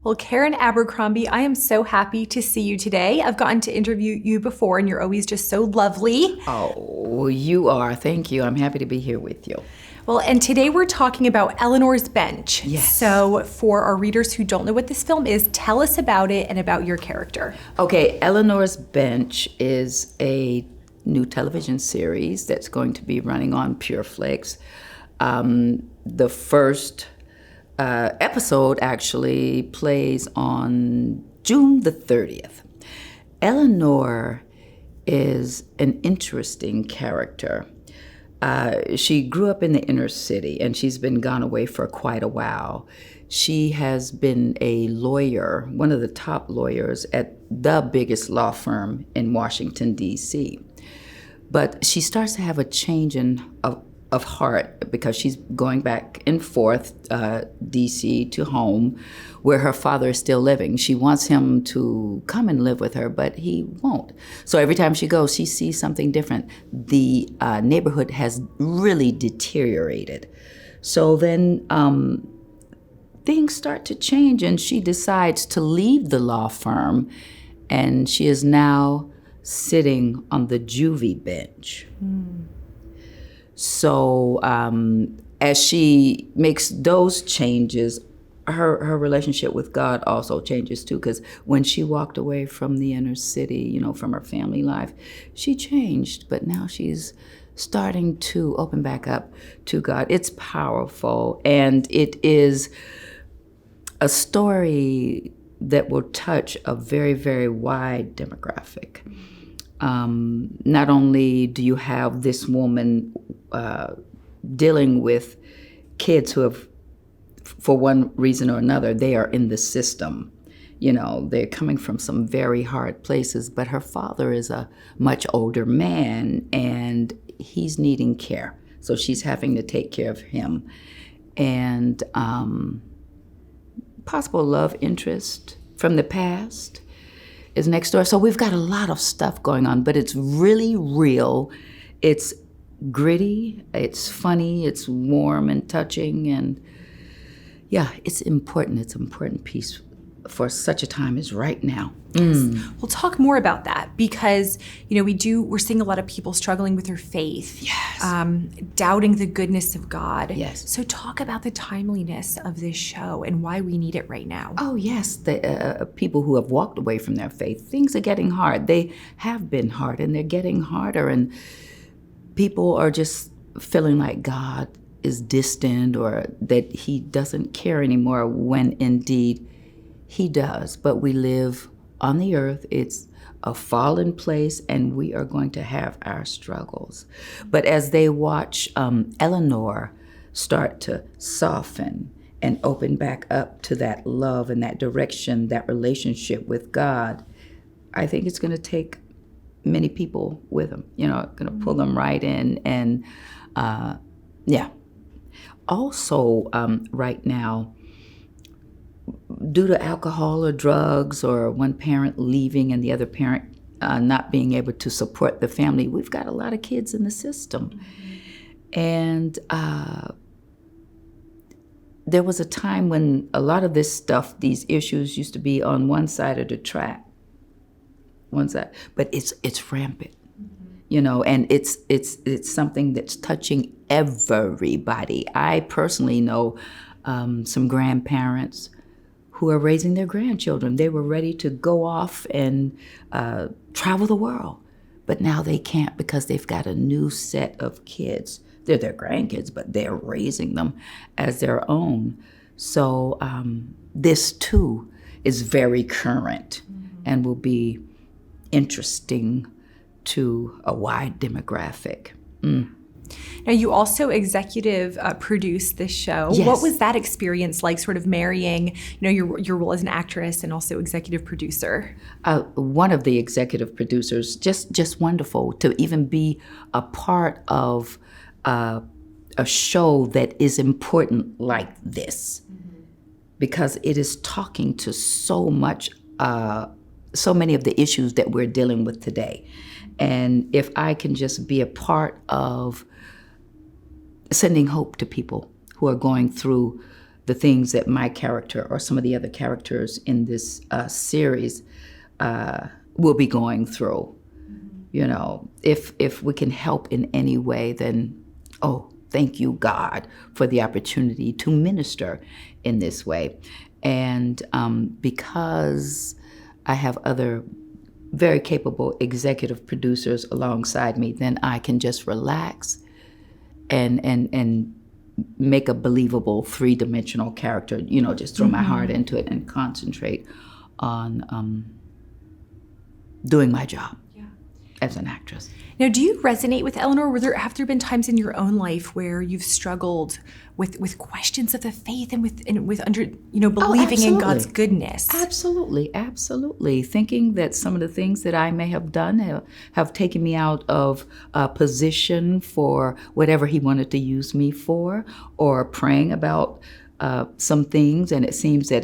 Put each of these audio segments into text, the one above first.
Well, Karen Abercrombie, I am so happy to see you today. I've gotten to interview you before, and you're always just so lovely. Oh, you are. Thank you. I'm happy to be here with you. Well, and today we're talking about Eleanor's Bench. Yes. So, for our readers who don't know what this film is, tell us about it and about your character. Okay, Eleanor's Bench is a new television series that's going to be running on PureFlix. The first episode actually plays on June the 30th. Eleanor is an interesting character. She grew up in the inner city and she's been gone away for quite a while. She has been a lawyer, one of the top lawyers at the biggest law firm in Washington, D.C. But she starts to have a change of heart because she's going back and forth, D.C. to home, where her father is still living. She wants him to come and live with her, but he won't. So every time she goes, she sees something different. The neighborhood has really deteriorated. So then things start to change, and she decides to leave the law firm, and she is now sitting on the juvie bench. So as she makes those changes, her relationship with God also changes too, because when she walked away from the inner city, from her family life, she changed, but now she's starting to open back up to God. It's powerful, and it is a story that will touch a very, very wide demographic. Not only do you have this woman dealing with kids who have, for one reason or another, they are in the system. They're coming from some very hard places, but her father is a much older man and he's needing care. So she's having to take care of him. And possible love interest from the past is next door. So we've got a lot of stuff going on, but it's really real. It's gritty, it's funny, it's warm and touching, and yeah, it's important. It's an important piece for such a time as right now. We'll talk more about that because, we're seeing a lot of people struggling with their faith. Yes. Doubting the goodness of God. Yes. So talk about the timeliness of this show and why we need it right now. Oh, yes. The people who have walked away from their faith, things are getting hard. They have been hard and they're getting harder, and people are just feeling like God is distant or that he doesn't care anymore, when indeed he does. But we live on the earth. It's a fallen place, and we are going to have our struggles. But as they watch Eleanor start to soften and open back up to that love and that direction, that relationship with God, I think it's going to take many people with them, going to pull them right in. And yeah. Also, right now, due to alcohol or drugs or one parent leaving and the other parent not being able to support the family, we've got a lot of kids in the system. And there was a time when a lot of this stuff, these issues used to be on one side of the track. One side, but it's rampant, and it's something that's touching everybody. I personally know some grandparents who are raising their grandchildren. They were ready to go off and travel the world, but now they can't because they've got a new set of kids. They're their grandkids, but they're raising them as their own. So this too is very current and will be interesting to a wide demographic. Now, you also executive produced this show. Yes. What was that experience like, sort of marrying, your role as an actress and also executive producer? One of the executive producers, just wonderful to even be a part of a show that is important like this, because it is talking to so many of the issues that we're dealing with today. And if I can just be a part of sending hope to people who are going through the things that my character or some of the other characters in this series will be going through. You know, if we can help in any way, then, oh, thank you, God, for the opportunity to minister in this way. And because I have other very capable executive producers alongside me, then I can just relax and make a believable three-dimensional character, you know, just throw my heart into it and concentrate on doing my job as an actress. Now, do you resonate with Eleanor? Have there been times in your own life where you've struggled with questions of the faith and with believing in God's goodness? Absolutely. Thinking that some of the things that I may have done have taken me out of a position for whatever He wanted to use me for, or praying about some things and it seems that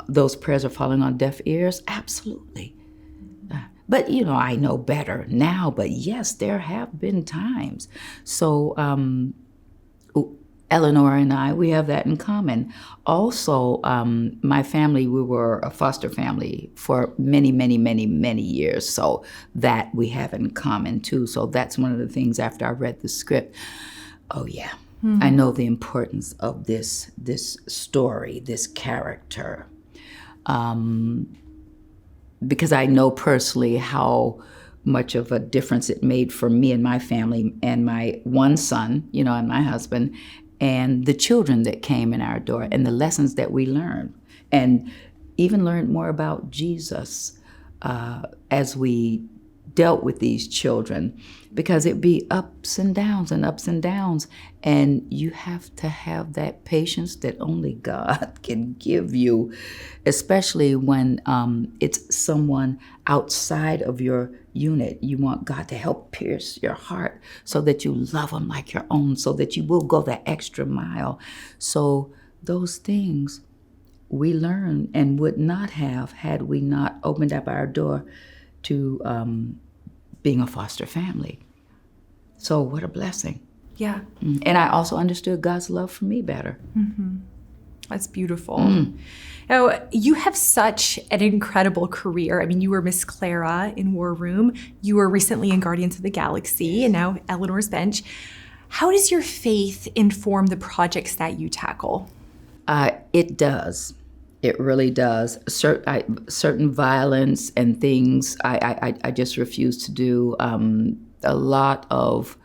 those prayers are falling on deaf ears. Absolutely. But, you know, I know better now, but yes, there have been times. So Eleanor and I, we have that in common. Also, my family, we were a foster family for many, many, many, many years. So that we have in common too. So that's one of the things after I read the script, oh yeah, I know the importance of this story, this character. Because I know personally how much of a difference it made for me and my family and my one son, you know, and my husband, and the children that came in our door and the lessons that we learned, and even learned more about Jesus as we dealt with these children, because it'd be ups and downs, and you have to have that patience that only God can give you, especially when it's someone outside of your unit. You want God to help pierce your heart so that you love them like your own, so that you will go that extra mile. So those things we learn and would not have had we not opened up our door to being a foster family. So what a blessing. Yeah. And I also understood God's love for me better. That's beautiful. Now, you have such an incredible career. I mean, you were Miss Clara in War Room. You were recently in Guardians of the Galaxy, and now Eleanor's Bench. How does your faith inform the projects that you tackle? It does. It really does. Certain violence and things I just refuse to do. A lot of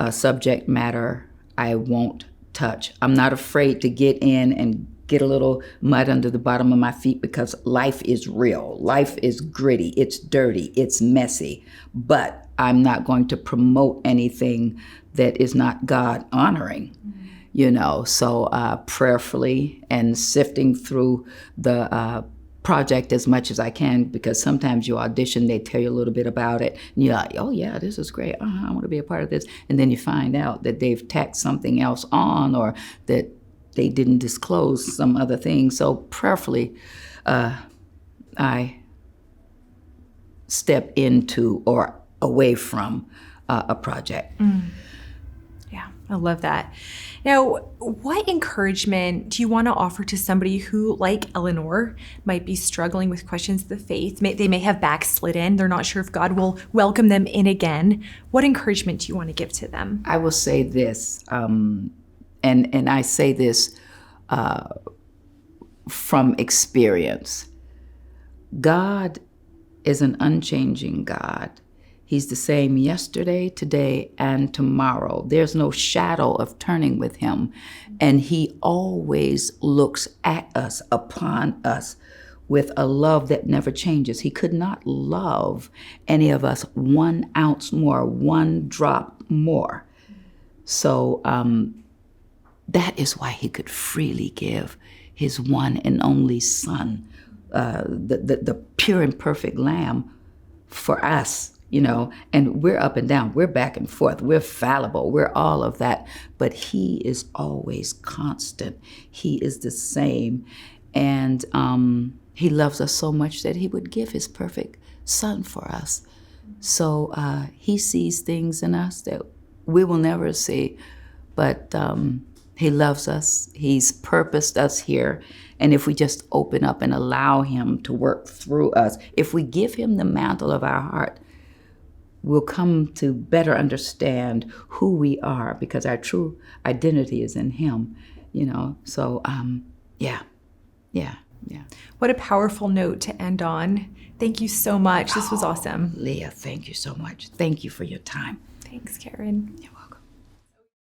subject matter I won't touch. I'm not afraid to get in and get a little mud under the bottom of my feet, because life is real. Life is gritty. It's dirty. It's messy. But I'm not going to promote anything that is not God honoring. You know, so prayerfully and sifting through the project as much as I can, because sometimes you audition, they tell you a little bit about it, and you're like, oh yeah, this is great, I want to be a part of this, and then you find out that they've tacked something else on, or that they didn't disclose some other thing. So prayerfully, I step into or away from a project. Yeah, I love that. Now, what encouragement do you want to offer to somebody who, like Eleanor, might be struggling with questions of the faith? They may have backslidden. They're not sure if God will welcome them in again. What encouragement do you want to give to them? I will say this, and I say this from experience. God is an unchanging God. He's the same yesterday, today, and tomorrow. There's no shadow of turning with him. And he always looks at us, upon us, with a love that never changes. He could not love any of us 1 ounce more, 1 drop more. So that is why he could freely give his one and only Son, the pure and perfect Lamb, for us. You know, and we're up and down, we're back and forth, we're fallible, we're all of that, but he is always constant. He is the same, and he loves us so much that he would give his perfect Son for us. So he sees things in us that we will never see, but He loves us. He's purposed us here. And if we just open up and allow him to work through us, if we give him the mantle of our heart, we'll come to better understand who we are, because our true identity is in him, So, yeah. What a powerful note to end on. Thank you so much. This was awesome. Leah, thank you so much. Thank you for your time. Thanks, Karen.